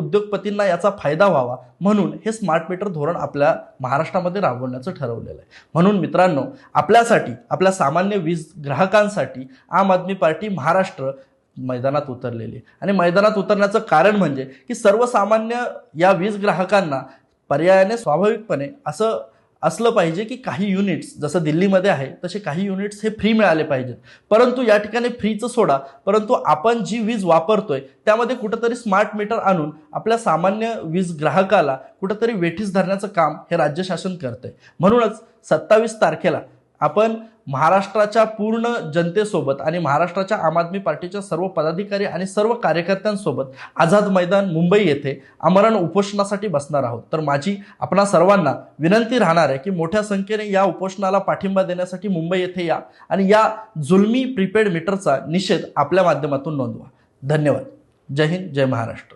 उद्योगपतींना याचा फायदा व्हावा म्हणून हे स्मार्ट मीटर धोरण आपल्या महाराष्ट्रामध्ये राबवण्याचं ठरवलेलं आहे। म्हणून मित्रांनो, आपल्यासाठी, आपल्या सामान्य वीज ग्राहकांसाठी आम आदमी पार्टी महाराष्ट्र मैदानात उतरलेली आहे। आणि मैदानात उतरण्याचं कारण म्हणजे की सर्वसामान्य या वीज ग्राहकांना पर्यायाने स्वाभाविकपणे असं असलं पाहिजे की काही युनिट्स जसं दिल्लीमध्ये आहे तसे काही युनिट्स हे फ्री मिळाले पाहिजेत। परंतु या ठिकाणी फ्रीचं सोडा, परंतु आपण जी वीज वापरतोय त्यामध्ये कुठेतरी स्मार्ट मीटर आणून आपल्या सामान्य वीज ग्राहकाला कुठेतरी वेठीस धरण्याचं काम हे राज्य शासन करतंय। म्हणूनच 27 तारखेला आपण महाराष्ट्राच्या पूर्ण जनतेसोबत आणि महाराष्ट्राच्या आम आदमी पार्टीच्या सर्व पदाधिकारी आणि सर्व कार्यकर्त्यांसोबत आझाद मैदान मुंबई येथे आमरण उपोषणासाठी बसणार आहोत। तर माझी आपणा सर्वांना विनंती राहणार आहे की मोठ्या संख्येने या उपोषणाला पाठिंबा देण्यासाठी मुंबई येथे या आणि या जुलमी प्रीपेड मीटरचा निषेध आपल्या माध्यमातून नोंदवा। धन्यवाद। जय हिंद, जय महाराष्ट्र।